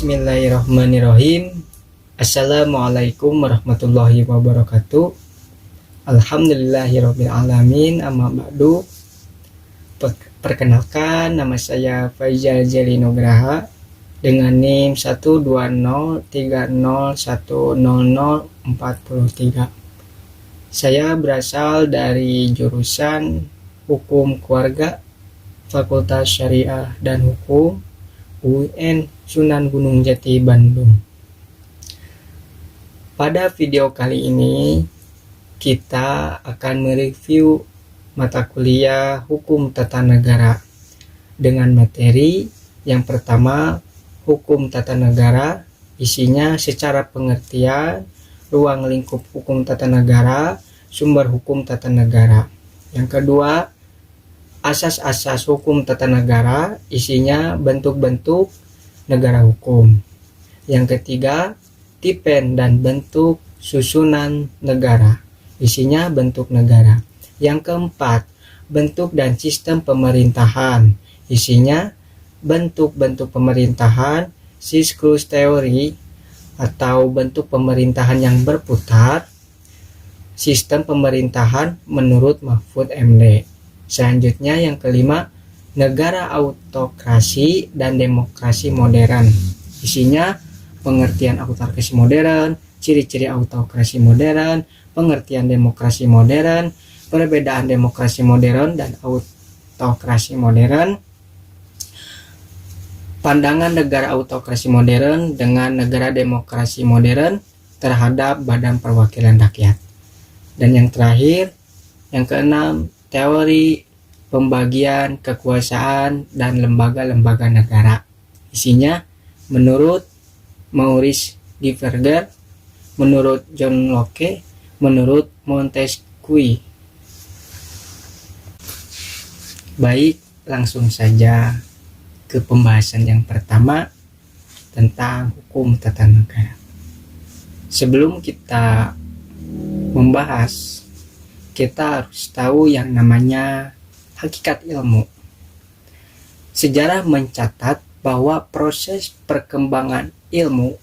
Bismillahirrahmanirrahim. Assalamualaikum warahmatullahi wabarakatuh. Alhamdulillahirabbil alamin. Amma ba'du. Perkenalkan, nama saya Faizal Jeli Nugraha dengan NIM 12030100043. Saya berasal dari jurusan Hukum Keluarga, Fakultas Syariah dan Hukum, UIN Sunan Gunung Jati, Bandung. Pada video kali ini kita akan mereview mata kuliah Hukum Tata Negara dengan materi yang pertama, Hukum Tata Negara, isinya secara pengertian, ruang lingkup hukum tata negara, sumber hukum tata negara. Yang kedua, asas-asas hukum tata negara, isinya bentuk-bentuk negara hukum. Yang ketiga, tipen dan bentuk susunan negara, isinya bentuk negara. Yang keempat, bentuk dan sistem pemerintahan, isinya bentuk-bentuk pemerintahan, siklus teori atau bentuk pemerintahan yang berputar, sistem pemerintahan menurut Mahfud MD. Selanjutnya yang kelima, negara autokrasi dan demokrasi modern. Isinya pengertian autokrasi modern, ciri-ciri autokrasi modern, pengertian demokrasi modern, perbedaan demokrasi modern dan autokrasi modern, pandangan negara autokrasi modern dengan negara demokrasi modern terhadap Badan Perwakilan Rakyat. Dan yang terakhir, yang keenam, teori pembagian kekuasaan dan lembaga-lembaga negara. Isinya menurut Maurice Diverger, menurut John Locke, menurut Montesquieu. Baik, langsung saja ke pembahasan yang pertama tentang hukum tata negara. Sebelum kita membahas, kita harus tahu yang namanya hakikat ilmu. Sejarah mencatat bahwa proses perkembangan ilmu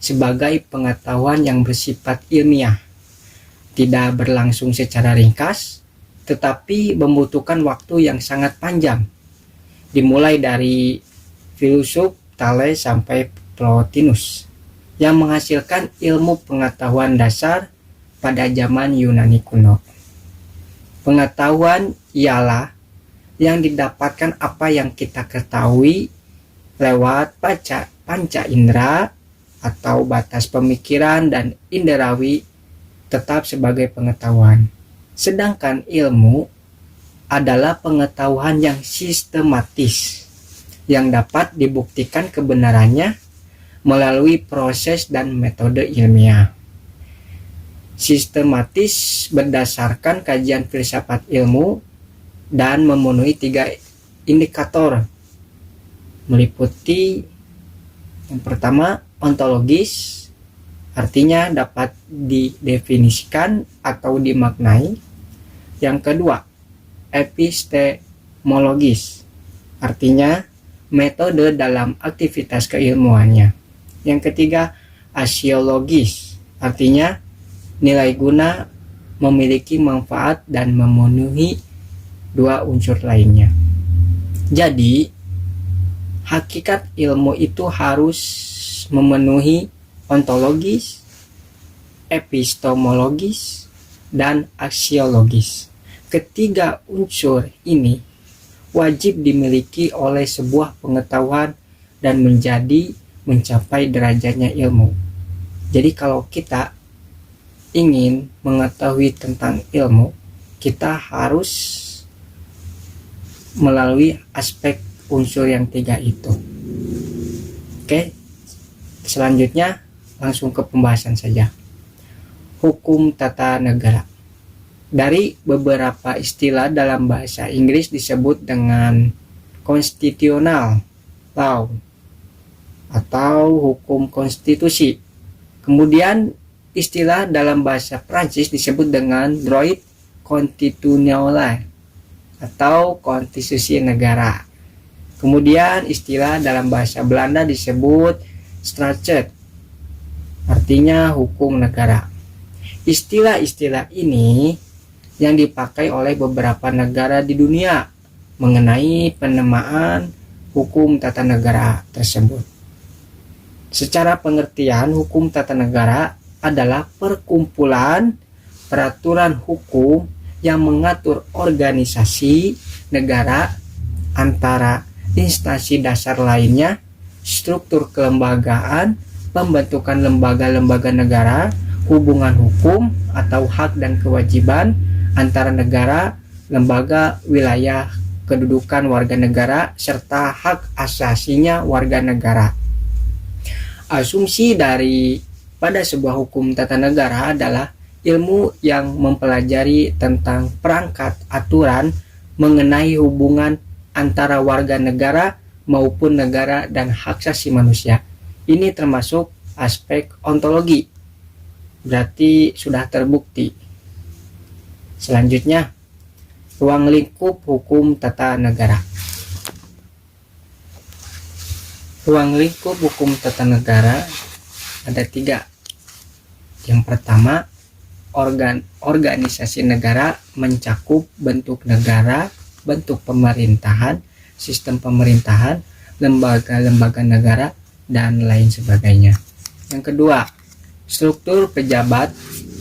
sebagai pengetahuan yang bersifat ilmiah tidak berlangsung secara ringkas, tetapi membutuhkan waktu yang sangat panjang, dimulai dari filsuf Thales sampai Plotinus, yang menghasilkan ilmu pengetahuan dasar pada zaman Yunani kuno. Pengetahuan ialah yang didapatkan apa yang kita ketahui lewat panca indera atau batas pemikiran dan inderawi tetap sebagai pengetahuan. Sedangkan ilmu adalah pengetahuan yang sistematis yang dapat dibuktikan kebenarannya melalui proses dan metode ilmiah. Sistematis berdasarkan kajian filsafat ilmu dan memenuhi 3 indikator, meliputi yang pertama ontologis, artinya dapat didefinisikan atau dimaknai. Yang kedua epistemologis, artinya metode dalam aktivitas keilmuannya. Yang ketiga aksiologis, artinya nilai guna, memiliki manfaat dan memenuhi 2 unsur lainnya. Jadi hakikat ilmu itu harus memenuhi ontologis, epistemologis, dan aksiologis. Ketiga unsur ini wajib dimiliki oleh sebuah pengetahuan dan mencapai derajatnya ilmu. Jadi kalau kita ingin mengetahui tentang ilmu, kita harus melalui aspek unsur yang 3 itu. Oke, selanjutnya langsung ke pembahasan saja. Hukum tata negara. Dari beberapa istilah dalam bahasa Inggris disebut dengan constitutional law atau hukum konstitusi. Kemudian istilah dalam bahasa Prancis disebut dengan droit constitutionnel atau konstitusi negara. Kemudian istilah dalam bahasa Belanda disebut Strafrecht, artinya hukum negara. Istilah-istilah ini yang dipakai oleh beberapa negara di dunia mengenai penamaan hukum tata negara tersebut. Secara pengertian, hukum tata negara adalah perkumpulan peraturan hukum yang mengatur organisasi negara antara instansi dasar lainnya, struktur kelembagaan, pembentukan lembaga-lembaga negara, hubungan hukum atau hak dan kewajiban antara negara, lembaga, wilayah, kedudukan warga negara, serta hak asasinya warga negara. Asumsi pada sebuah hukum tata negara adalah ilmu yang mempelajari tentang perangkat aturan mengenai hubungan antara warga negara maupun negara dan hak asasi manusia. Ini termasuk aspek ontologi, berarti sudah terbukti. Selanjutnya, ruang lingkup hukum tata negara. Ruang lingkup hukum tata negara ada 3. Yang pertama, organisasi negara mencakup bentuk negara, bentuk pemerintahan, sistem pemerintahan, lembaga-lembaga negara, dan lain sebagainya. Yang kedua, struktur pejabat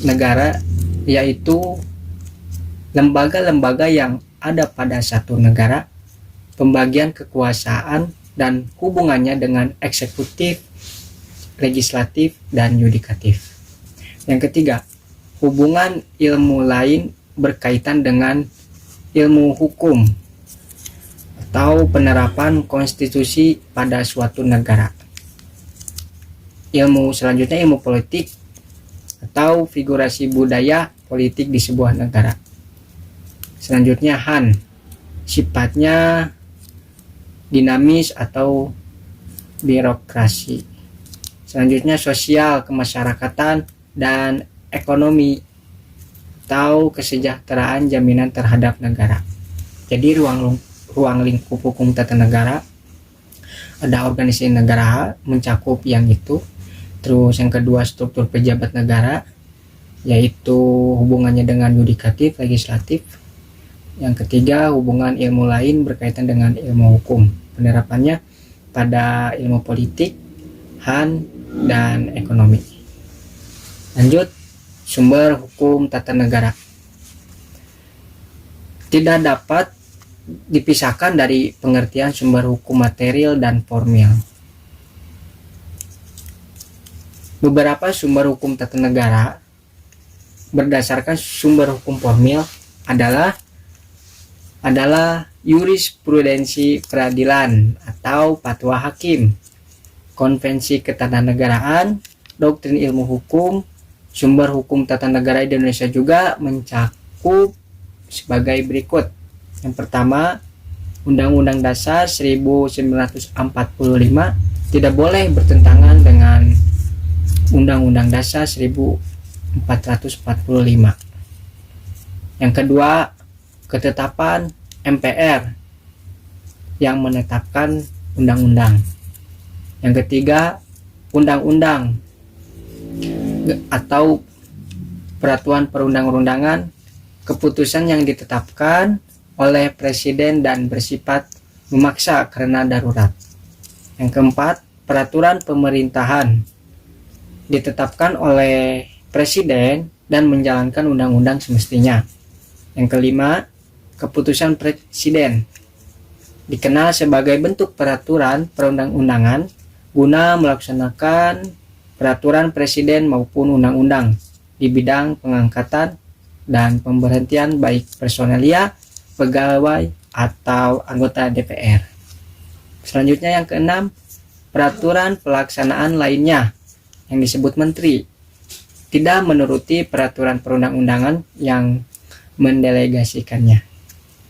negara, yaitu lembaga-lembaga yang ada pada satu negara, pembagian kekuasaan dan hubungannya dengan eksekutif, legislatif, dan yudikatif. Yang ketiga, hubungan ilmu lain berkaitan dengan ilmu hukum atau penerapan konstitusi pada suatu negara. Ilmu selanjutnya ilmu politik atau figurasi budaya politik di sebuah negara. Selanjutnya Han, sifatnya dinamis atau birokrasi. Selanjutnya sosial, kemasyarakatan, dan ekonomi atau kesejahteraan jaminan terhadap negara. Jadi ruang lingkup hukum tata negara ada organisasi negara mencakup yang itu. Terus yang kedua, struktur pejabat negara, yaitu hubungannya dengan yudikatif, legislatif. Yang ketiga, hubungan ilmu lain berkaitan dengan ilmu hukum, penerapannya pada ilmu politik, Han, dan ekonomi. Lanjut, sumber hukum tata negara tidak dapat dipisahkan dari pengertian sumber hukum material dan formil. Beberapa sumber hukum tata negara berdasarkan sumber hukum formil adalah jurisprudensi peradilan atau fatwa hakim, konvensi ketatanegaraan, doktrin ilmu hukum. Sumber hukum tata negara Indonesia juga mencakup sebagai berikut. Yang pertama, Undang-Undang Dasar 1945 tidak boleh bertentangan dengan Undang-Undang Dasar 1445. Yang kedua, ketetapan MPR yang menetapkan undang-undang. Yang ketiga, undang-undang atau peraturan perundang-undangan, keputusan yang ditetapkan oleh presiden dan bersifat memaksa karena darurat. Yang keempat, peraturan pemerintahan ditetapkan oleh presiden dan menjalankan undang-undang semestinya. Yang kelima, keputusan presiden dikenal sebagai bentuk peraturan perundang-undangan guna melaksanakan peraturan presiden maupun undang-undang di bidang pengangkatan dan pemberhentian baik personelia, pegawai, atau anggota DPR. Selanjutnya yang keenam, peraturan pelaksanaan lainnya yang disebut menteri tidak menuruti peraturan perundang-undangan yang mendelegasikannya.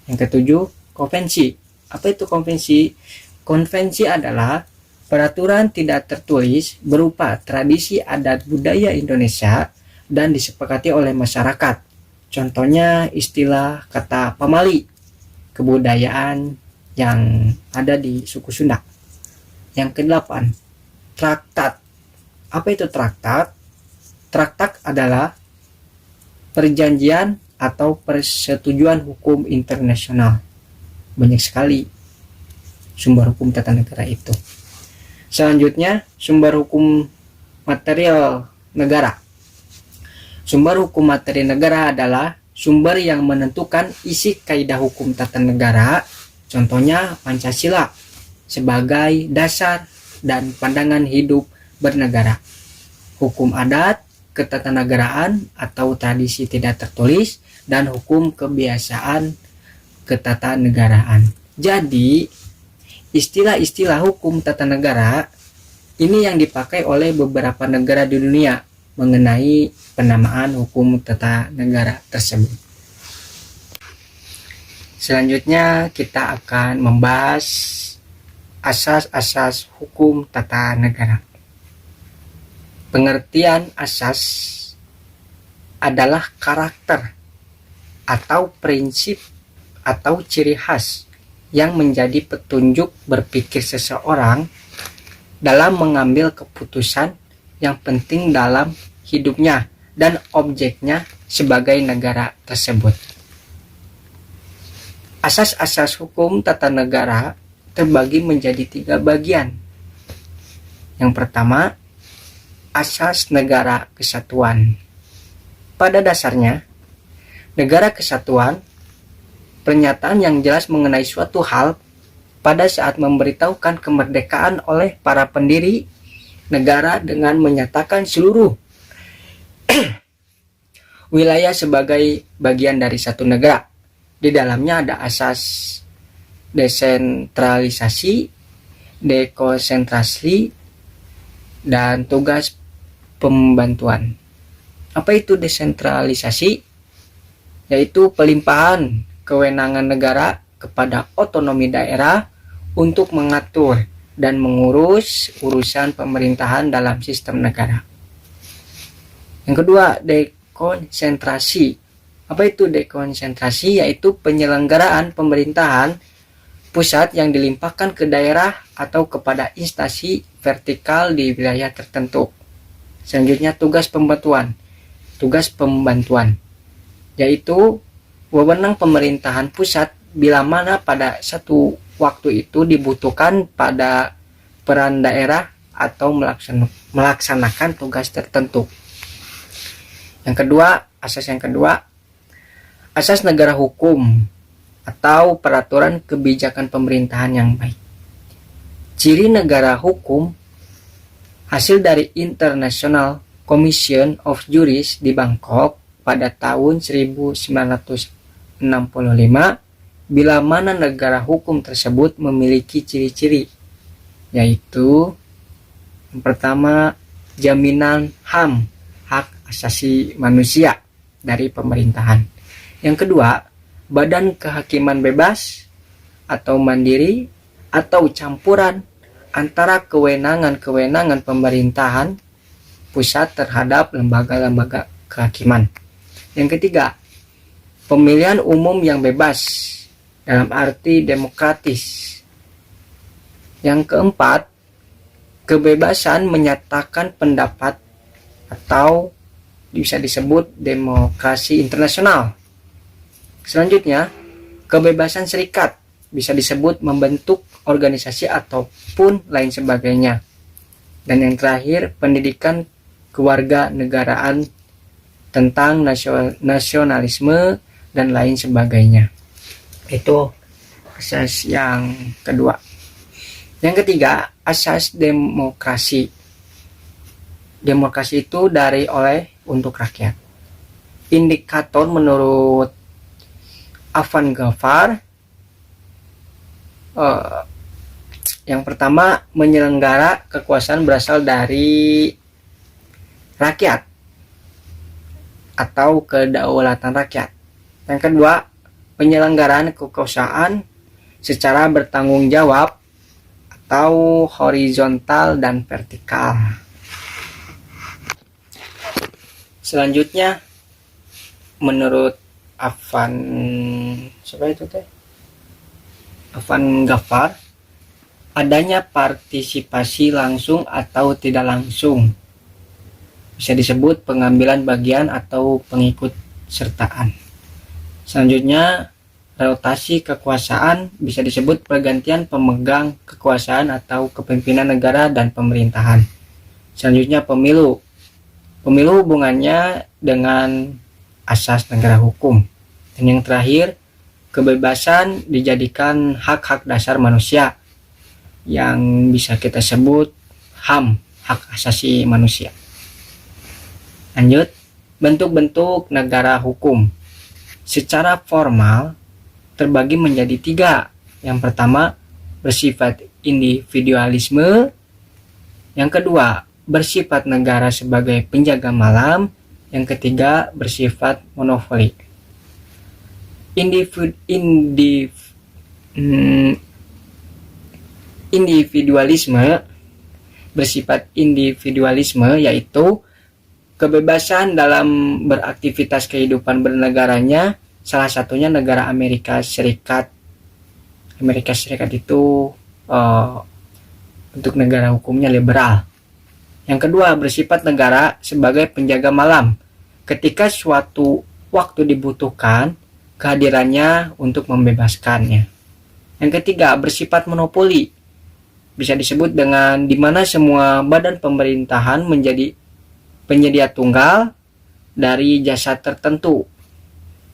Yang ketujuh, konvensi. Apa itu konvensi? Konvensi adalah peraturan tidak tertulis berupa tradisi adat budaya Indonesia dan disepakati oleh masyarakat. Contohnya istilah kata pamali, kebudayaan yang ada di suku Sunda. Yang kedelapan, traktat. Apa itu traktat? Traktat adalah perjanjian atau persetujuan hukum internasional. Banyak sekali sumber hukum tata negara itu. Selanjutnya, sumber hukum material negara. Sumber hukum materi negara adalah sumber yang menentukan isi kaidah hukum tata negara, contohnya Pancasila, sebagai dasar dan pandangan hidup bernegara. Hukum adat, ketatanegaraan atau tradisi tidak tertulis, dan hukum kebiasaan ketatanegaraan. Jadi, istilah-istilah hukum tata negara ini yang dipakai oleh beberapa negara di dunia mengenai penamaan hukum tata negara tersebut. Selanjutnya kita akan membahas asas-asas hukum tata negara. Pengertian asas adalah karakter atau prinsip atau ciri khas yang menjadi petunjuk berpikir seseorang dalam mengambil keputusan yang penting dalam hidupnya dan objeknya sebagai negara tersebut. Asas-asas hukum tata negara terbagi menjadi 3 bagian. Yang pertama, asas negara kesatuan. Pada dasarnya, negara kesatuan pernyataan yang jelas mengenai suatu hal pada saat memberitahukan kemerdekaan oleh para pendiri negara dengan menyatakan seluruh wilayah sebagai bagian dari satu negara. Di dalamnya ada asas desentralisasi, dekonsentrasi, dan tugas pembantuan. Apa itu desentralisasi? Yaitu pelimpahan kewenangan negara kepada otonomi daerah untuk mengatur dan mengurus urusan pemerintahan dalam sistem negara. Yang kedua, dekonsentrasi. Apa itu dekonsentrasi? Yaitu penyelenggaraan pemerintahan pusat yang dilimpahkan ke daerah atau kepada instansi vertikal di wilayah tertentu. Selanjutnya, tugas pembantuan. Tugas pembantuan yaitu wewenang pemerintahan pusat bila mana pada satu waktu itu dibutuhkan pada peran daerah atau melaksanakan tugas tertentu. Yang kedua, asas negara hukum atau peraturan kebijakan pemerintahan yang baik. Ciri negara hukum hasil dari International Commission of Juris di Bangkok pada tahun 1965 bila mana negara hukum tersebut memiliki ciri-ciri, yaitu yang pertama, jaminan HAM, hak asasi manusia dari pemerintahan. Yang kedua, badan kehakiman bebas atau mandiri atau campuran antara kewenangan-kewenangan pemerintahan pusat terhadap lembaga-lembaga kehakiman. Yang ketiga, pemilihan umum yang bebas dalam arti demokratis. Yang keempat, kebebasan menyatakan pendapat atau bisa disebut demokrasi internasional. Selanjutnya, kebebasan serikat bisa disebut membentuk organisasi ataupun lain sebagainya. Dan yang terakhir, pendidikan kewarga negaraan tentang nasionalisme dan lain sebagainya. Itu asas yang kedua. Yang ketiga, asas demokrasi. Demokrasi itu dari, oleh, untuk rakyat. Indikator menurut Afan Ghaffar, yang pertama, menyelenggara kekuasaan berasal dari rakyat atau kedaulatan rakyat. Yang kedua, penyelenggaraan kekuasaan secara bertanggung jawab atau horizontal dan vertikal. Selanjutnya, menurut Afan Ghaffar, adanya partisipasi langsung atau tidak langsung. Bisa disebut pengambilan bagian atau pengikut sertaan. Selanjutnya, rotasi kekuasaan bisa disebut pergantian pemegang kekuasaan atau kepemimpinan negara dan pemerintahan. Selanjutnya, pemilu. Pemilu hubungannya dengan asas negara hukum. Dan yang terakhir, kebebasan dijadikan hak-hak dasar manusia yang bisa kita sebut HAM, hak asasi manusia. Lanjut, bentuk-bentuk negara hukum. Secara formal terbagi menjadi 3. Yang pertama, bersifat individualisme. Yang kedua, bersifat negara sebagai penjaga malam. Yang ketiga, bersifat monopoli. Individualisme, bersifat individualisme yaitu kebebasan dalam beraktivitas kehidupan bernegaranya, salah satunya negara Amerika Serikat. Amerika Serikat itu untuk negara hukumnya liberal. Yang kedua, bersifat negara sebagai penjaga malam. Ketika suatu waktu dibutuhkan, kehadirannya untuk membebaskannya. Yang ketiga, bersifat monopoli. Bisa disebut dengan di mana semua badan pemerintahan menjadi penyedia tunggal dari jasa tertentu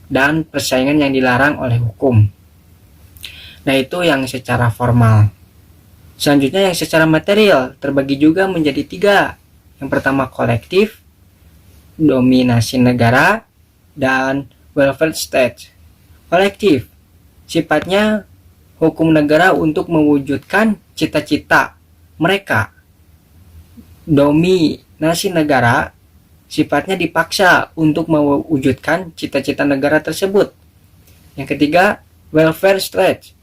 dan persaingan yang dilarang oleh hukum. Nah, itu yang secara formal. Selanjutnya yang secara material terbagi juga menjadi 3. Yang pertama, kolektif, dominasi negara, dan welfare state. Kolektif sifatnya hukum negara untuk mewujudkan cita-cita mereka. Dominasi negara sifatnya dipaksa untuk mewujudkan cita-cita negara tersebut. Yang ketiga, welfare state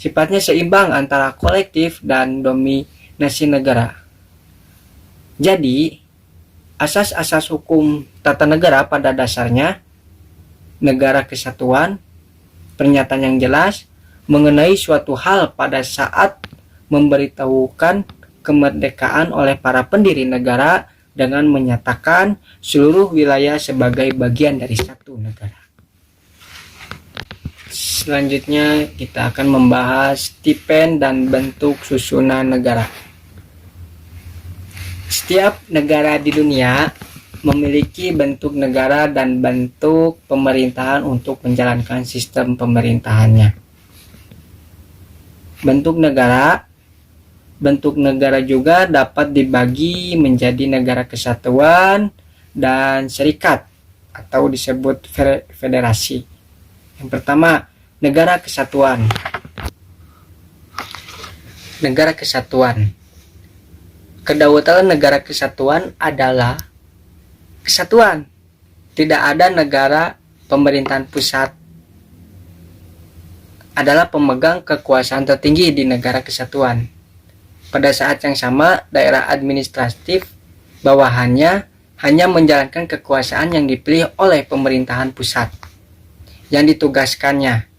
sifatnya seimbang antara kolektif dan dominasi negara. Jadi, asas-asas hukum tata negara pada dasarnya negara kesatuan, pernyataan yang jelas mengenai suatu hal pada saat memberitahukan kemerdekaan oleh para pendiri negara dengan menyatakan seluruh wilayah sebagai bagian dari satu negara. Selanjutnya kita akan membahas tipen dan bentuk susunan negara. Setiap negara di dunia memiliki bentuk negara dan bentuk pemerintahan untuk menjalankan sistem pemerintahannya. Bentuk negara juga dapat dibagi menjadi negara kesatuan dan serikat atau disebut federasi. Yang pertama, negara kesatuan. Negara kesatuan. Kedaulatan negara kesatuan adalah kesatuan. Tidak ada negara pemerintahan pusat adalah pemegang kekuasaan tertinggi di negara kesatuan. Pada saat yang sama, daerah administratif bawahannya hanya menjalankan kekuasaan yang dipilih oleh pemerintahan pusat yang ditugaskannya.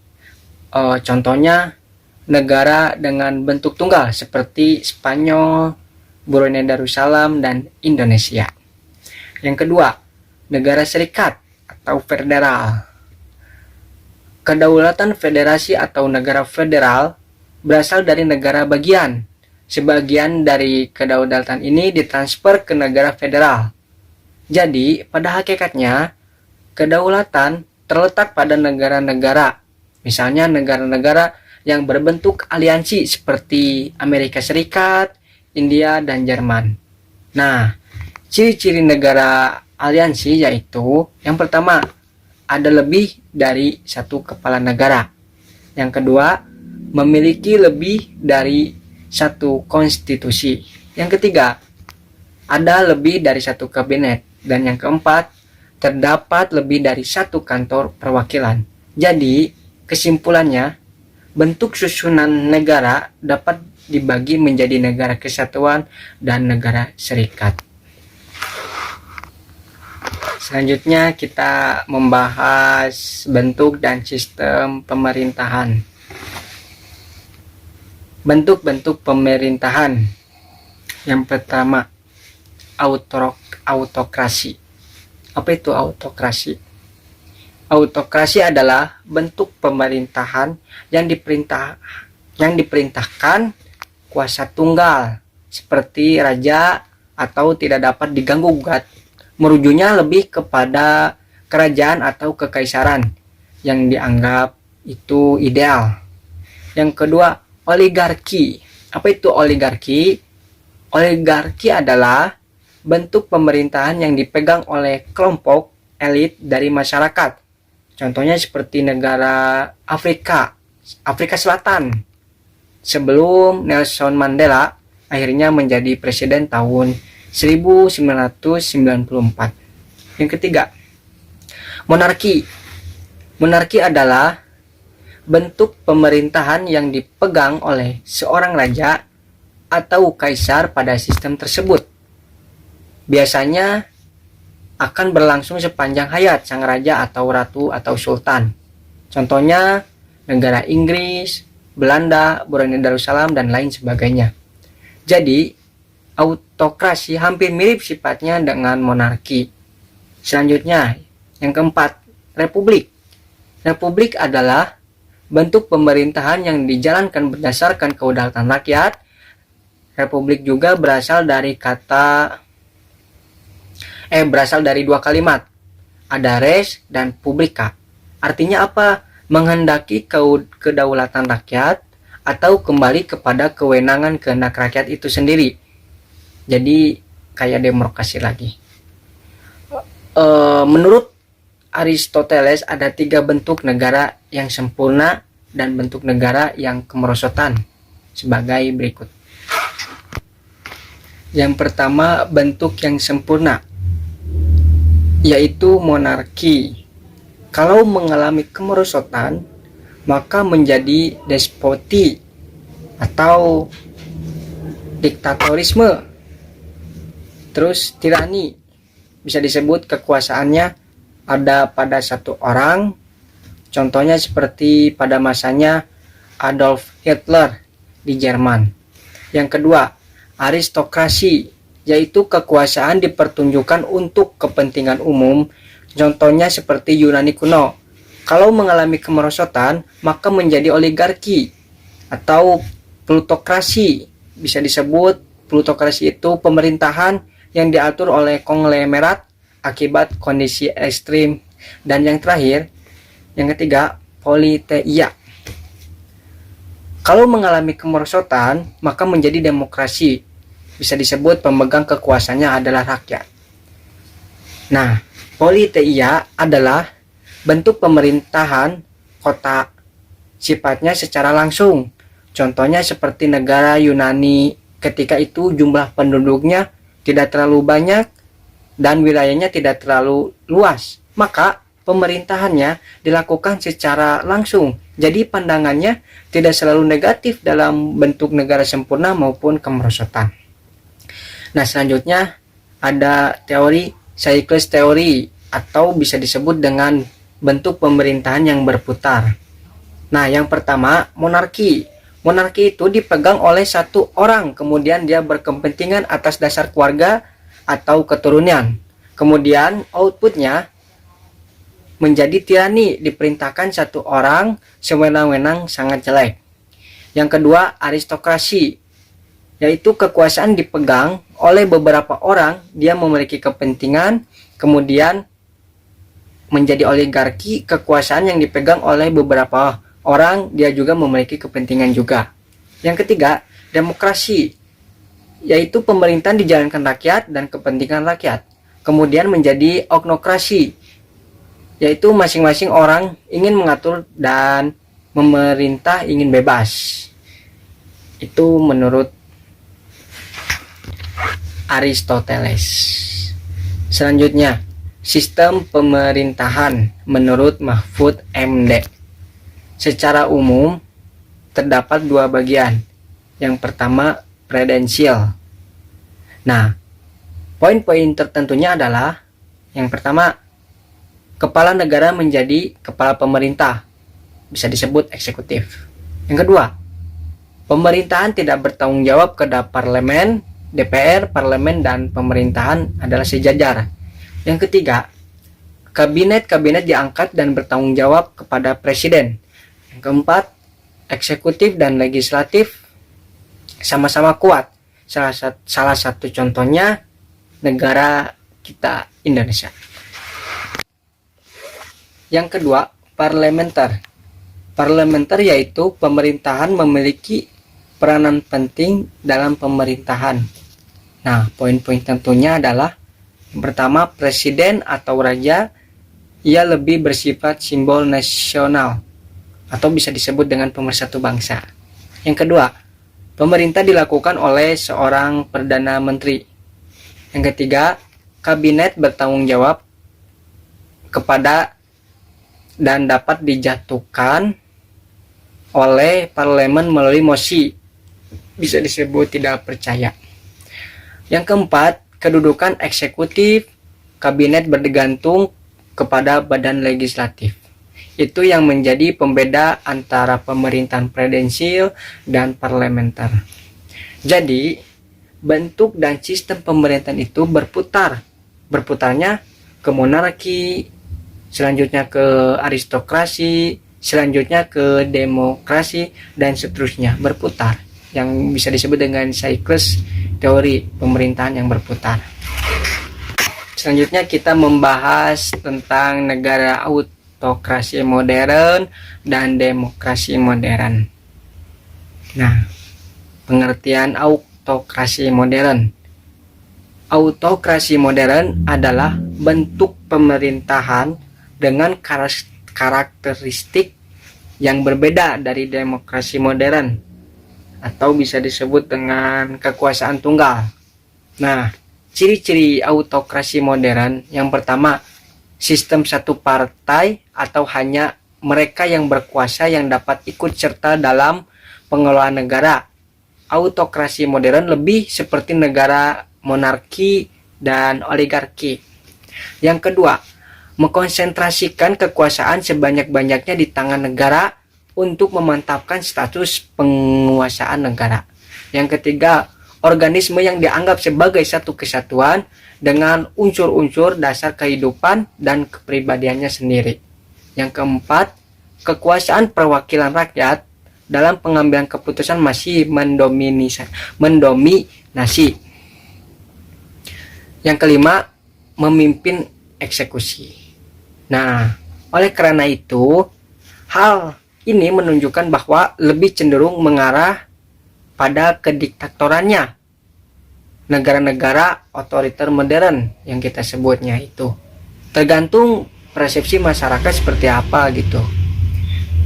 Contohnya, negara dengan bentuk tunggal seperti Spanyol, Brunei Darussalam, dan Indonesia. Yang kedua, negara serikat atau federal. Kedaulatan federasi atau negara federal berasal dari negara bagian. Sebagian dari kedaulatan ini ditransfer ke negara federal. Jadi, pada hakikatnya, kedaulatan terletak pada negara-negara. Misalnya negara-negara yang berbentuk aliansi seperti Amerika Serikat, India, dan Jerman. Nah, ciri-ciri negara aliansi yaitu yang pertama, ada lebih dari satu kepala negara. Yang kedua, memiliki lebih dari satu konstitusi. Yang ketiga, ada lebih dari satu kabinet. Dan yang keempat, terdapat lebih dari satu kantor perwakilan. Jadi, kesimpulannya, bentuk susunan negara dapat dibagi menjadi negara kesatuan dan negara serikat. Selanjutnya kita membahas bentuk dan sistem pemerintahan. Bentuk-bentuk pemerintahan. Yang pertama, autokrasi. Apa itu autokrasi? Autokrasi adalah bentuk pemerintahan yang diperintahkan kuasa tunggal seperti raja atau tidak dapat diganggu gugat. Merujuknya lebih kepada kerajaan atau kekaisaran yang dianggap itu ideal. Yang kedua, oligarki. Apa itu oligarki? Oligarki adalah bentuk pemerintahan yang dipegang oleh kelompok elit dari masyarakat. Contohnya seperti negara Afrika Selatan. Sebelum Nelson Mandela akhirnya menjadi presiden tahun 1994. Yang ketiga, monarki. Monarki adalah bentuk pemerintahan yang dipegang oleh seorang raja atau kaisar pada sistem tersebut. Biasanya akan berlangsung sepanjang hayat sang raja atau ratu atau sultan. Contohnya negara Inggris, Belanda, Brunei Darussalam, dan lain sebagainya. Jadi, autokrasi hampir mirip sifatnya dengan monarki. Selanjutnya, yang keempat, republik. Republik adalah bentuk pemerintahan yang dijalankan berdasarkan kedaulatan rakyat. Republik juga berasal dari dua kalimat. Ada res dan publica. Artinya apa? Menghendaki kedaulatan rakyat atau kembali kepada kewenangan kehendak rakyat itu sendiri. Jadi kayak demokrasi lagi. Menurut Aristoteles ada 3 bentuk negara yang sempurna dan bentuk negara yang kemerosotan sebagai berikut. Yang pertama, bentuk yang sempurna, yaitu monarki. Kalau mengalami kemerosotan, maka menjadi despoti atau diktatorisme. Terus tirani, bisa disebut kekuasaannya ada pada satu orang, contohnya seperti pada masanya Adolf Hitler di Jerman. Yang kedua, aristokrasi, yaitu kekuasaan dipertunjukkan untuk kepentingan umum, contohnya seperti Yunani kuno. Kalau mengalami kemerosotan, maka menjadi oligarki atau plutokrasi. Bisa disebut plutokrasi itu pemerintahan yang diatur oleh konglomerat akibat kondisi ekstrim. Dan yang terakhir, yang ketiga, politeia. Kalau mengalami kemerosotan, maka menjadi demokrasi. Bisa disebut pemegang kekuasaannya adalah rakyat. Nah, politeia adalah bentuk pemerintahan kota, sifatnya secara langsung. Contohnya seperti negara Yunani, ketika itu jumlah penduduknya tidak terlalu banyak dan wilayahnya tidak terlalu luas, maka pemerintahannya dilakukan secara langsung. Jadi pandangannya tidak selalu negatif dalam bentuk negara sempurna maupun kemerosotan. Nah, selanjutnya ada teori siklus teori atau bisa disebut dengan bentuk pemerintahan yang berputar. Nah, yang pertama, monarki. Monarki itu dipegang oleh satu orang, kemudian dia berkepentingan atas dasar keluarga atau keturunan. Kemudian outputnya menjadi tirani, diperintahkan satu orang sewenang-wenang, sangat jelek. Yang kedua, aristokrasi, yaitu kekuasaan dipegang oleh beberapa orang, dia memiliki kepentingan, kemudian menjadi oligarki, kekuasaan yang dipegang oleh beberapa orang, dia juga memiliki kepentingan juga. Yang ketiga, demokrasi, yaitu pemerintahan dijalankan rakyat dan kepentingan rakyat. Kemudian menjadi oknokrasi, yaitu masing-masing orang ingin mengatur dan memerintah ingin bebas. Itu menurut Aristoteles. Selanjutnya, sistem pemerintahan menurut Mahfud MD. Secara umum terdapat 2 bagian. Yang pertama, presidensial. Nah, poin-poin tertentunya adalah yang pertama, kepala negara menjadi kepala pemerintah, bisa disebut eksekutif. Yang kedua, Pemerintahan tidak bertanggung jawab kepada parlemen, DPR, parlemen, dan pemerintahan adalah sejajar. Yang ketiga, kabinet diangkat dan bertanggung jawab kepada presiden. Yang keempat, eksekutif dan legislatif sama-sama kuat. Salah satu contohnya negara kita Indonesia. Yang kedua, parlementer. Parlementer yaitu pemerintahan memiliki peranan penting dalam pemerintahan. Nah, poin-poin tentunya adalah yang pertama, presiden atau raja ia lebih bersifat simbol nasional atau bisa disebut dengan pemersatu bangsa. Yang kedua, pemerintah dilakukan oleh seorang perdana menteri. Yang ketiga, kabinet bertanggung jawab kepada dan dapat dijatuhkan oleh parlemen melalui mosi, bisa disebut tidak percaya. Yang keempat, kedudukan eksekutif kabinet bergantung kepada badan legislatif. Itu yang menjadi pembeda antara pemerintahan presidensial dan parlementer. Jadi, bentuk dan sistem pemerintahan itu berputar. Berputarnya ke monarki, selanjutnya ke aristokrasi, selanjutnya ke demokrasi, dan seterusnya berputar, yang bisa disebut dengan siklus teori pemerintahan yang berputar. Selanjutnya kita membahas tentang negara autokrasi modern dan demokrasi modern. Nah, pengertian autokrasi modern. Autokrasi modern adalah bentuk pemerintahan dengan karakteristik yang berbeda dari demokrasi modern, atau bisa disebut dengan kekuasaan tunggal. Nah, ciri-ciri autokrasi modern yang pertama, sistem satu partai atau hanya mereka yang berkuasa yang dapat ikut serta dalam pengelolaan negara. Autokrasi modern lebih seperti negara monarki dan oligarki. Yang kedua, mengkonsentrasikan kekuasaan sebanyak-banyaknya di tangan negara untuk memantapkan status penguasaan negara. Yang ketiga, organisme yang dianggap sebagai satu kesatuan dengan unsur-unsur dasar kehidupan dan kepribadiannya sendiri. Yang keempat, kekuasaan perwakilan rakyat dalam pengambilan keputusan masih mendominasi. Yang kelima, memimpin eksekusi. Nah, oleh karena itu, hal ini menunjukkan bahwa lebih cenderung mengarah pada kediktatorannya negara-negara otoriter modern yang kita sebutnya itu. Tergantung persepsi masyarakat seperti apa gitu.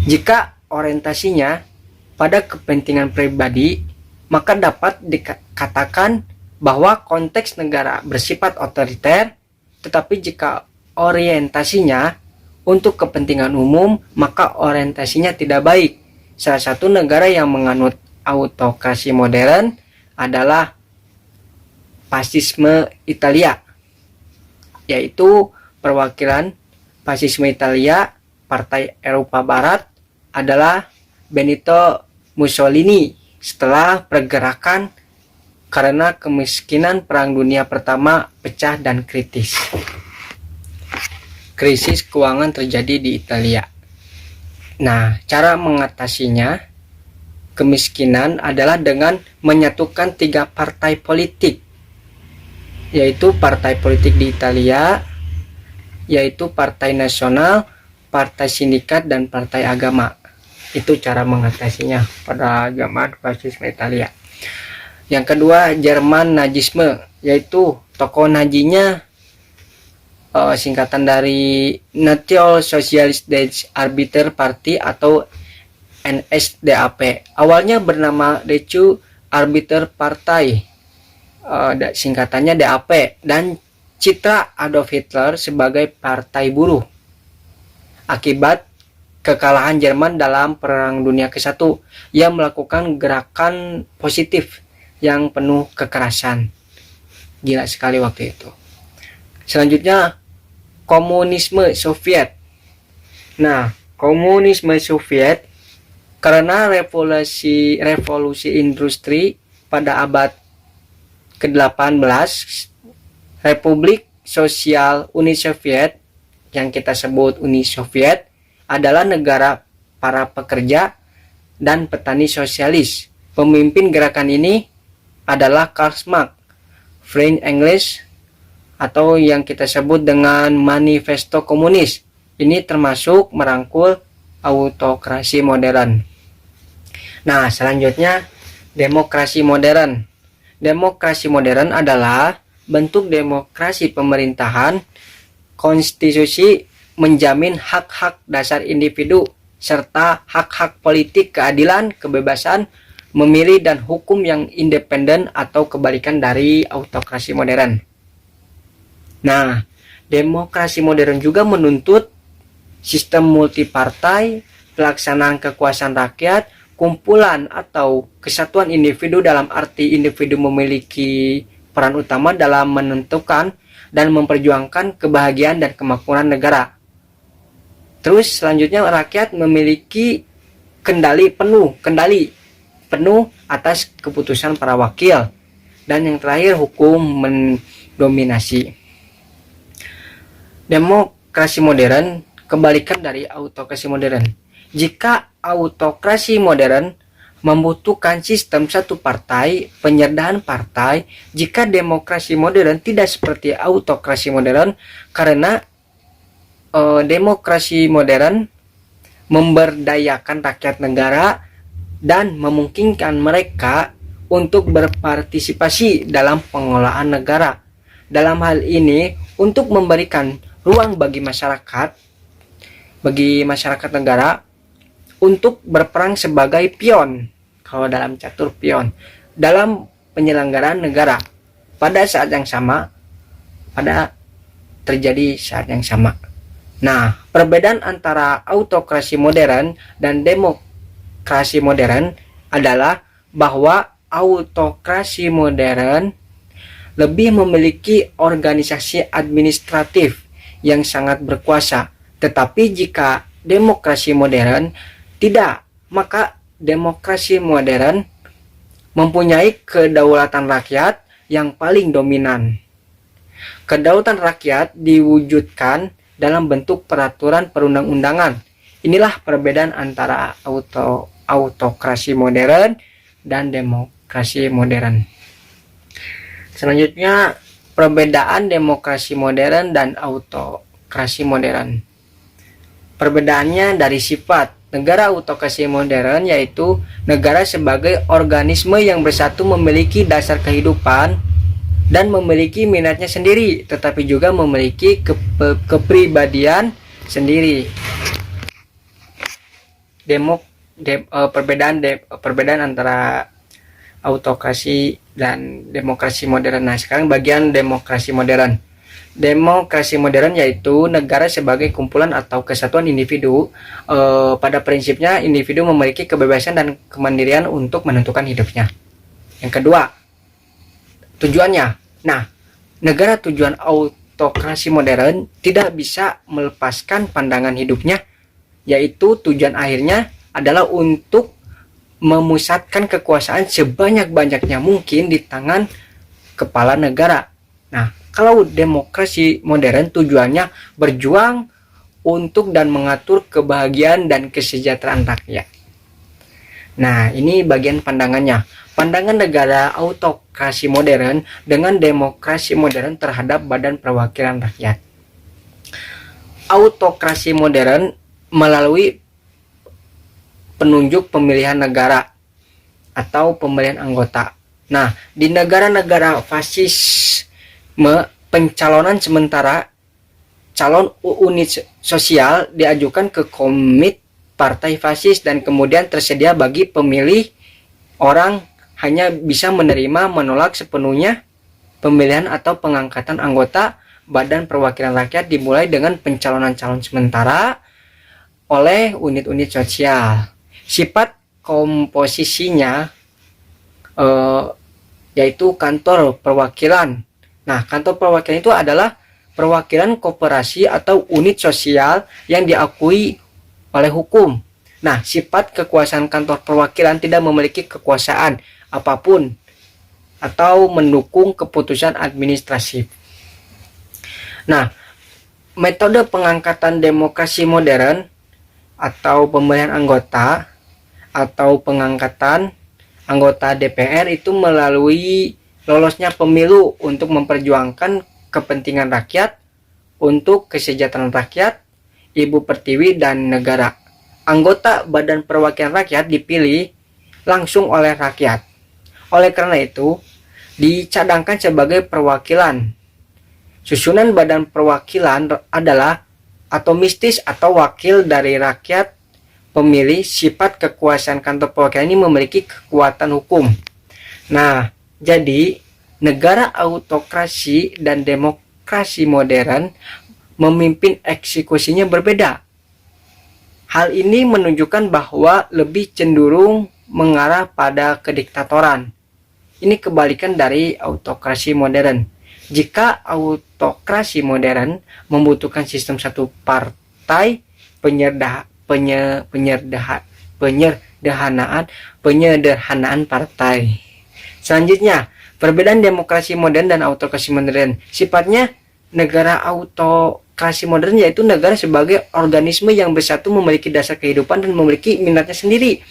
Jika orientasinya pada kepentingan pribadi, maka dapat dikatakan bahwa konteks negara bersifat otoriter, tetapi jika orientasinya untuk kepentingan umum, maka orientasinya tidak baik. Salah satu negara yang menganut autokrasi modern adalah fasisme Italia, yaitu perwakilan fasisme Italia, Partai Eropa Barat adalah Benito Mussolini setelah pergerakan karena kemiskinan Perang Dunia Pertama pecah dan kritis. Krisis keuangan terjadi di Italia. Nah, cara mengatasinya kemiskinan adalah dengan menyatukan 3 partai politik, yaitu partai politik di Italia, yaitu Partai Nasional, Partai Sindikat, dan Partai Agama. Itu cara mengatasinya pada zaman fasisme Italia. Yang kedua, Jerman Nazisme, yaitu tokoh Nazinya singkatan dari National Socialist Arbiter Party atau NSDAP. Awalnya bernama Deutsche Arbiter Partei, singkatannya DAP, dan citra Adolf Hitler sebagai partai buruh. Akibat kekalahan Jerman dalam Perang Dunia ke-1, ia melakukan gerakan positif yang penuh kekerasan. Gila sekali waktu itu. Selanjutnya, komunisme Soviet. Nah, komunisme Soviet Karena revolusi industri pada abad ke-18, Republik Sosial Uni Soviet yang kita sebut Uni Soviet adalah negara para pekerja dan petani sosialis. Pemimpin gerakan ini adalah Karl Marx, Friedrich Engels, atau yang kita sebut dengan Manifesto Komunis. Ini termasuk merangkul autokrasi modern. Nah, selanjutnya demokrasi modern. Demokrasi modern adalah bentuk demokrasi pemerintahan konstitusi menjamin hak-hak dasar individu serta hak-hak politik, keadilan, kebebasan memilih dan hukum yang independen atau kebalikan dari autokrasi modern. Nah, demokrasi modern juga menuntut sistem multipartai, pelaksanaan kekuasaan rakyat, kumpulan atau kesatuan individu dalam arti individu memiliki peran utama dalam menentukan dan memperjuangkan kebahagiaan dan kemakmuran negara. Terus selanjutnya rakyat memiliki kendali penuh atas keputusan para wakil. Dan yang terakhir hukum mendominasi. Demokrasi modern kebalikan dari autokrasi modern. Jika autokrasi modern membutuhkan sistem satu partai, penyertaan partai, jika demokrasi modern tidak seperti autokrasi modern, karena demokrasi modern memberdayakan rakyat negara dan memungkinkan mereka untuk berpartisipasi dalam pengelolaan negara. Dalam hal ini, untuk memberikan ruang bagi masyarakat negara untuk berperan sebagai pion, kalau dalam catur pion, dalam penyelenggaraan negara terjadi saat yang sama. Nah, perbedaan antara autokrasi modern dan demokrasi modern adalah bahwa autokrasi modern lebih memiliki organisasi administratif yang sangat berkuasa, tetapi jika demokrasi modern tidak, maka demokrasi modern mempunyai kedaulatan rakyat yang paling dominan. Kedaulatan rakyat diwujudkan dalam bentuk peraturan perundang-undangan. Inilah perbedaan antara autokrasi modern dan demokrasi modern. Selanjutnya, perbedaan demokrasi modern dan autokrasi modern. Perbedaannya dari sifat. Negara autokrasi modern yaitu negara sebagai organisme yang bersatu memiliki dasar kehidupan dan memiliki minatnya sendiri, tetapi juga memiliki kepribadian sendiri. Perbedaan antara autokrasi dan demokrasi modern. Nah, sekarang bagian demokrasi modern. Demokrasi modern yaitu negara sebagai kumpulan atau kesatuan individu. Pada prinsipnya individu memiliki kebebasan dan kemandirian untuk menentukan hidupnya. Yang kedua, tujuannya. Nah, negara tujuan autokrasi modern tidak bisa melepaskan pandangan hidupnya, yaitu tujuan akhirnya adalah untuk memusatkan kekuasaan sebanyak-banyaknya mungkin di tangan kepala negara. Nah, kalau demokrasi modern tujuannya berjuang untuk dan mengatur kebahagiaan dan kesejahteraan rakyat. Nah, ini bagian pandangannya. Pandangan negara autokrasi modern dengan demokrasi modern terhadap badan perwakilan rakyat. Autokrasi modern melalui penunjuk pemilihan negara atau pemilihan anggota. Nah, di negara-negara fasisme, pencalonan sementara calon unit sosial diajukan ke komite partai fasis dan kemudian tersedia bagi pemilih orang hanya bisa menerima menolak sepenuhnya pemilihan atau pengangkatan anggota badan perwakilan rakyat dimulai dengan pencalonan calon sementara oleh unit-unit sosial. Sifat komposisinya yaitu kantor perwakilan. Nah, kantor perwakilan itu adalah perwakilan koperasi atau unit sosial yang diakui oleh hukum. Nah, sifat kekuasaan kantor perwakilan tidak memiliki kekuasaan apapun atau mendukung keputusan administratif. Nah, metode pengangkatan demokrasi modern atau pemilihan anggota atau pengangkatan anggota DPR itu melalui lolosnya pemilu untuk memperjuangkan kepentingan rakyat, untuk kesejahteraan rakyat, ibu pertiwi, dan negara. Anggota Badan Perwakilan Rakyat dipilih langsung oleh rakyat. Oleh karena itu, dicadangkan sebagai perwakilan. Susunan Badan Perwakilan adalah atomistis atau wakil dari rakyat pemilih. Sifat kekuasaan kantor perwakilan ini memiliki kekuatan hukum. Nah, jadi negara autokrasi dan demokrasi modern memimpin eksekusinya berbeda. Hal ini menunjukkan bahwa lebih cenderung mengarah pada kediktatoran. Ini kebalikan dari autokrasi modern. Jika autokrasi modern membutuhkan sistem satu partai, penyederhanaan partai. Selanjutnya, perbedaan demokrasi modern dan autokrasi modern. Sifatnya negara autokrasi modern yaitu negara sebagai organisme yang bersatu, memiliki dasar kehidupan dan memiliki minatnya sendiri,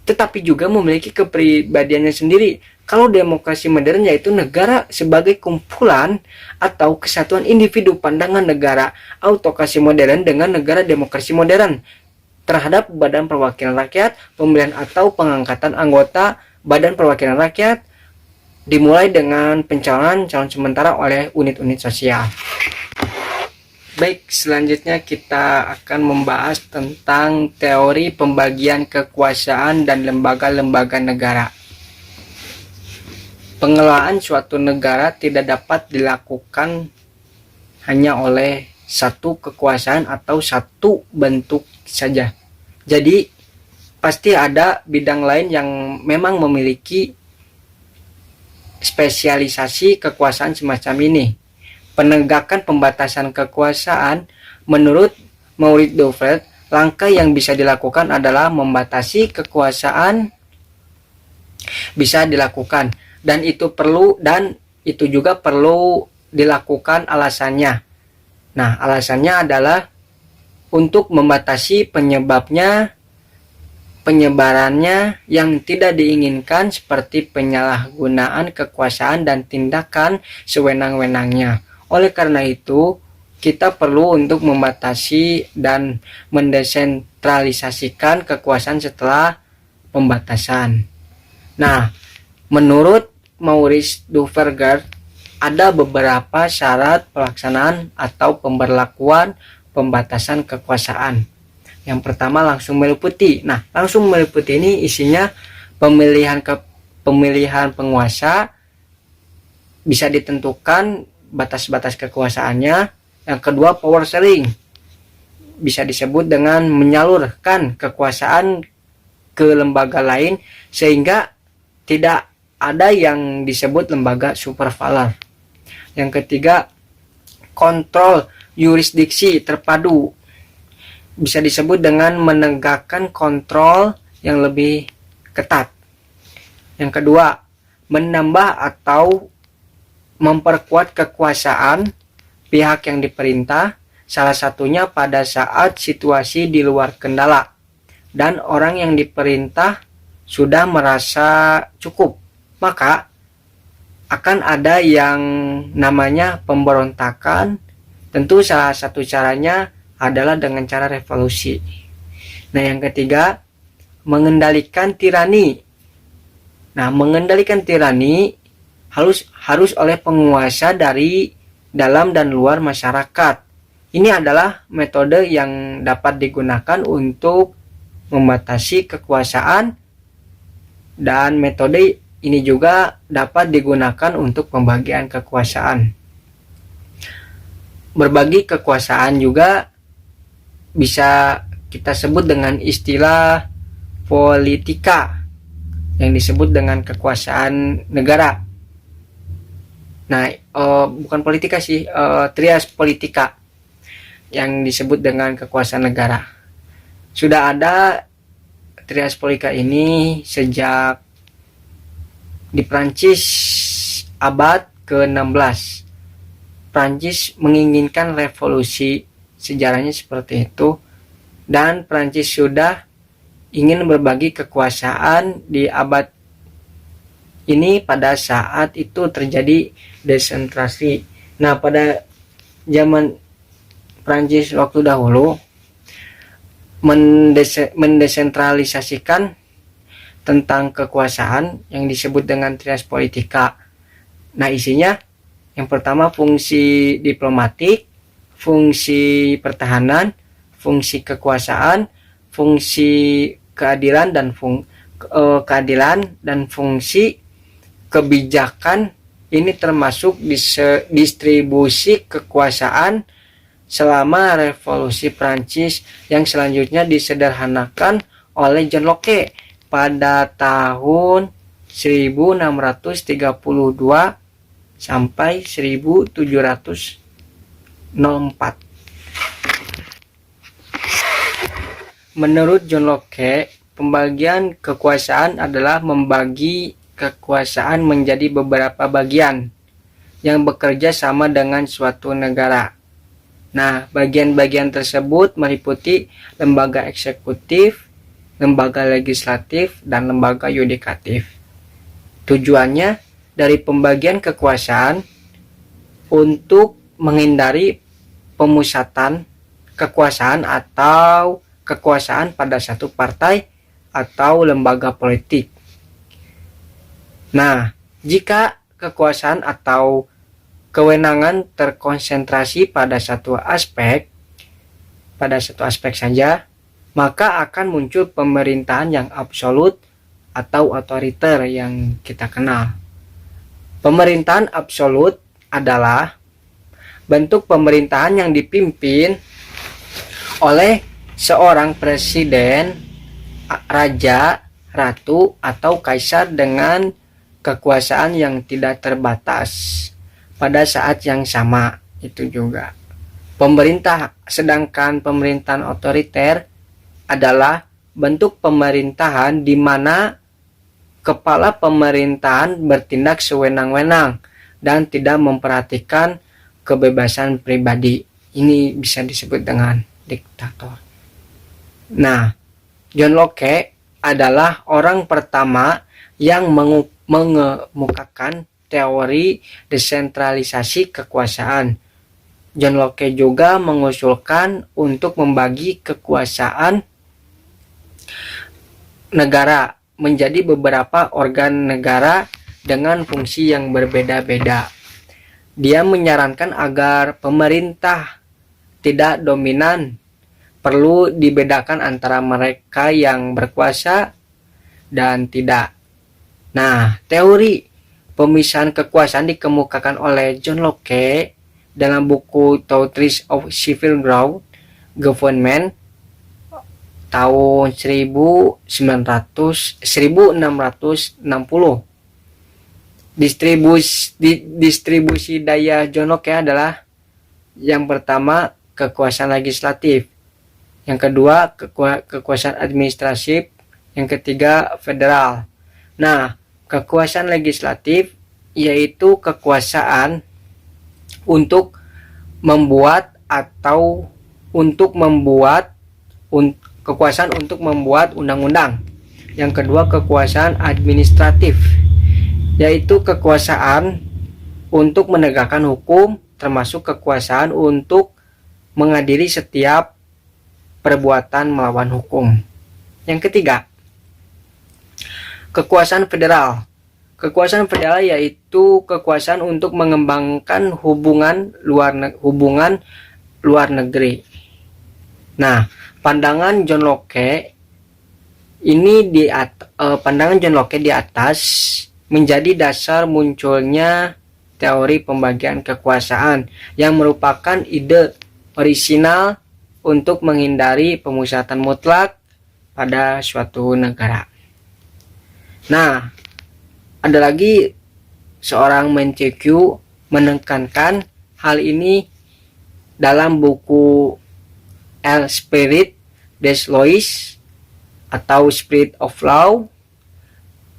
tetapi juga memiliki kepribadiannya sendiri. Kalau demokrasi modern yaitu negara sebagai kumpulan atau kesatuan individu. Pandangan negara autokrasi modern dengan negara demokrasi modern terhadap Badan Perwakilan Rakyat, pemilihan atau pengangkatan anggota Badan Perwakilan Rakyat dimulai dengan pencalonan calon sementara oleh unit-unit sosial. Baik, selanjutnya kita akan membahas tentang teori pembagian kekuasaan dan lembaga-lembaga negara. Pengelolaan suatu negara tidak dapat dilakukan hanya oleh satu kekuasaan atau satu bentuk saja. Jadi, pasti ada bidang lain yang memang memiliki spesialisasi kekuasaan semacam ini. Penegakan pembatasan kekuasaan menurut Maurice Duffert, langkah yang bisa dilakukan adalah membatasi kekuasaan bisa dilakukan, dan itu juga perlu dilakukan alasannya. Nah, alasannya adalah untuk membatasi penyebarannya yang tidak diinginkan seperti penyalahgunaan kekuasaan dan tindakan sewenang-wenangnya. Oleh karena itu, kita perlu untuk membatasi dan mendesentralisasikan kekuasaan setelah pembatasan. Nah, menurut Maurice Duverger, ada beberapa syarat pelaksanaan atau pemberlakuan pembatasan kekuasaan. Yang pertama, langsung meliputi. Nah, langsung meliputi ini isinya pemilihan penguasa, bisa ditentukan batas-batas kekuasaannya. Yang kedua, power sharing, bisa disebut dengan menyalurkan kekuasaan ke lembaga lain sehingga tidak ada yang disebut lembaga superpower. Yang ketiga, kontrol yurisdiksi terpadu, bisa disebut dengan menegakkan kontrol yang lebih ketat. Yang kedua, menambah atau memperkuat kekuasaan pihak yang diperintah, salah satunya pada saat situasi di luar kendala dan orang yang diperintah sudah merasa cukup, maka akan ada yang namanya pemberontakan. Tentu salah satu caranya adalah dengan cara revolusi. Nah, yang ketiga, mengendalikan tirani. Nah, mengendalikan tirani harus oleh penguasa dari dalam dan luar masyarakat. Ini adalah metode yang dapat digunakan untuk membatasi kekuasaan, dan metode ini juga dapat digunakan untuk pembagian kekuasaan. Berbagi kekuasaan juga bisa kita sebut dengan istilah politika, yang disebut dengan kekuasaan negara. Nah, bukan politika sih, trias politika yang disebut dengan kekuasaan negara. Sudah ada trias polika ini sejak di Prancis abad ke-16. Prancis menginginkan revolusi, sejarahnya seperti itu, dan Prancis sudah ingin berbagi kekuasaan di abad ini pada saat itu terjadi desentralisasi. Nah, pada zaman Prancis waktu dahulu mendesentralisasikan tentang kekuasaan yang disebut dengan trias politika. Nah, isinya yang pertama fungsi diplomatik, fungsi pertahanan, fungsi kekuasaan, fungsi keadilan dan fungsi kebijakan. Ini termasuk distribusi kekuasaan selama revolusi Prancis yang selanjutnya disederhanakan oleh John Locke pada tahun 1632 sampai 1704. Menurut John Locke, pembagian kekuasaan adalah membagi kekuasaan menjadi beberapa bagian yang bekerja sama dengan suatu negara. Nah, bagian-bagian tersebut meliputi lembaga eksekutif, lembaga legislatif, dan lembaga yudikatif. Tujuannya dari pembagian kekuasaan untuk menghindari pemusatan kekuasaan atau kekuasaan pada satu partai atau lembaga politik. Nah, jika kekuasaan atau kewenangan terkonsentrasi pada satu aspek saja, maka akan muncul pemerintahan yang absolut atau otoriter yang kita kenal. Pemerintahan absolut adalah bentuk pemerintahan yang dipimpin oleh seorang presiden, raja, ratu, atau kaisar dengan kekuasaan yang tidak terbatas pada saat yang sama. Itu juga sedangkan pemerintahan otoriter adalah bentuk pemerintahan di mana kepala pemerintahan bertindak sewenang-wenang dan tidak memperhatikan kebebasan pribadi. Ini bisa disebut dengan diktator. Nah, John Locke adalah orang pertama yang mengemukakan teori desentralisasi kekuasaan. John Locke juga mengusulkan untuk membagi kekuasaan negara menjadi beberapa organ negara dengan fungsi yang berbeda-beda. Dia menyarankan agar pemerintah tidak dominan, perlu dibedakan antara mereka yang berkuasa dan tidak. Nah, teori pemisahan kekuasaan dikemukakan oleh John Locke dalam buku Theories of Civil Government tahun 1660. Distribusi daya John Locke adalah yang pertama kekuasaan legislatif, yang kedua kekuasaan administratif, yang ketiga federal. Nah, kekuasaan legislatif yaitu kekuasaan untuk membuat undang-undang. Yang kedua kekuasaan administratif, yaitu kekuasaan untuk menegakkan hukum, termasuk kekuasaan untuk mengadili setiap perbuatan melawan hukum. Yang ketiga, kekuasaan federal. Kekuasaan federal yaitu kekuasaan untuk mengembangkan hubungan luar negeri. Nah, pandangan John Locke di atas menjadi dasar munculnya teori pembagian kekuasaan yang merupakan ide orisinal untuk menghindari pemusatan mutlak pada suatu negara. Nah, ada lagi seorang Montesquieu menekankan hal ini dalam buku El Spirit des Lois atau Spirit of Law,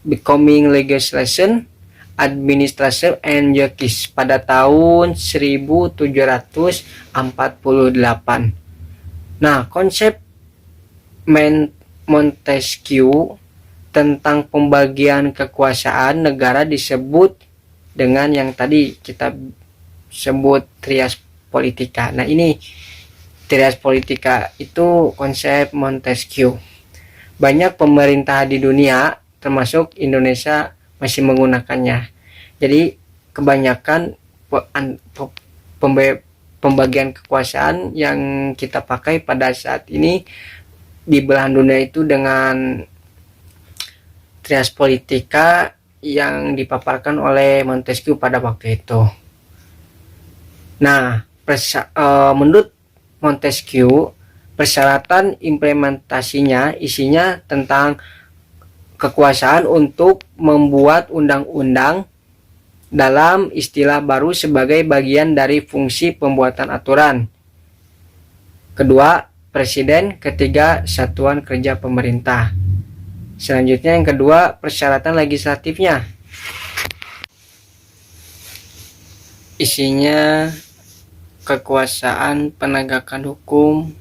Becoming Legislation, Administration and Justice pada tahun 1748. Nah, konsep Montesquieu tentang pembagian kekuasaan negara disebut dengan yang tadi kita sebut trias politika. Nah, ini trias politika itu konsep Montesquieu. Banyak pemerintah di dunia termasuk Indonesia masih menggunakannya. Jadi kebanyakan pembagian kekuasaan yang kita pakai pada saat ini di belahan dunia itu dengan trias politika yang dipaparkan oleh Montesquieu pada waktu itu. Nah, menurut Montesquieu, persyaratan implementasinya isinya tentang kekuasaan untuk membuat undang-undang dalam istilah baru sebagai bagian dari fungsi pembuatan aturan. Kedua, presiden. Ketiga, satuan kerja pemerintah. Selanjutnya yang kedua, persyaratan legislatifnya. Isinya kekuasaan penegakan hukum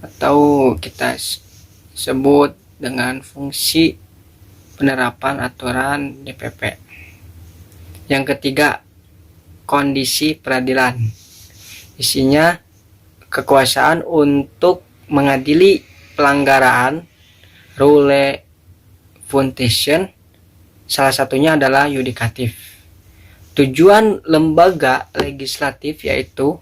atau kita sebut dengan fungsi penerapan aturan DPP. Yang ketiga, kondisi peradilan. Isinya kekuasaan untuk mengadili pelanggaran rule foundation, salah satunya adalah yudikatif. Tujuan lembaga legislatif yaitu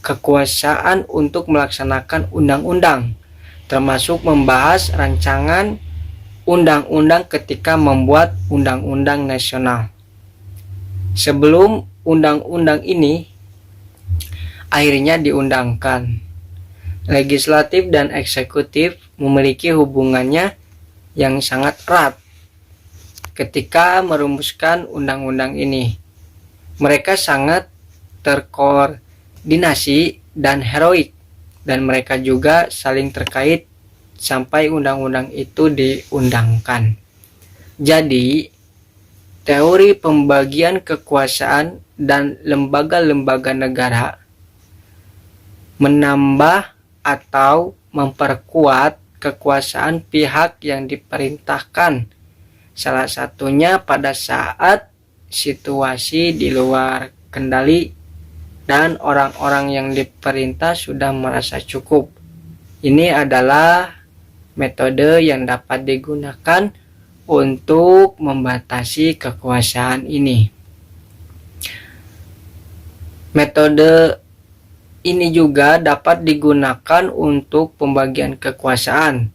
kekuasaan untuk melaksanakan undang-undang, termasuk membahas rancangan undang-undang ketika membuat undang-undang nasional. Sebelum undang-undang ini akhirnya diundangkan, legislatif dan eksekutif memiliki hubungannya yang sangat erat ketika merumuskan undang-undang ini. Mereka sangat terkoordinasi dan heroik, dan mereka juga saling terkait sampai undang-undang itu diundangkan. Jadi, teori pembagian kekuasaan dan lembaga-lembaga negara menambah atau memperkuat kekuasaan pihak yang diperintahkan, salah satunya pada saat situasi di luar kendali dan orang-orang yang diperintah sudah merasa cukup. Ini adalah metode yang dapat digunakan untuk membatasi kekuasaan ini. Metode ini juga dapat digunakan untuk pembagian kekuasaan.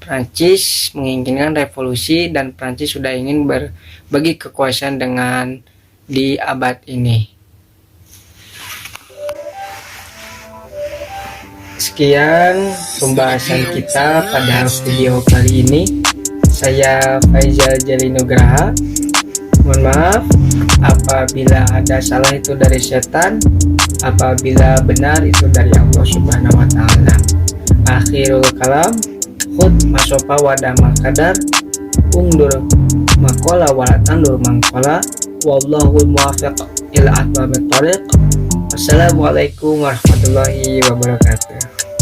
Prancis menginginkan revolusi dan Prancis sudah ingin berbagi kekuasaan dengan di abad ini. Sekian pembahasan kita pada video kali ini. Saya Faizal Jalinugraha. Mohon maaf apabila ada salah, itu dari setan, apabila benar itu dari Allah Subhanahu wa taala. Akhirul kalam, khud masofa wadamal qadar, ungdur makola walatandur mangkola, wallahul muwaffiq ila aqwamit thoriq. Wassalamualaikum warahmatullahi wabarakatuh.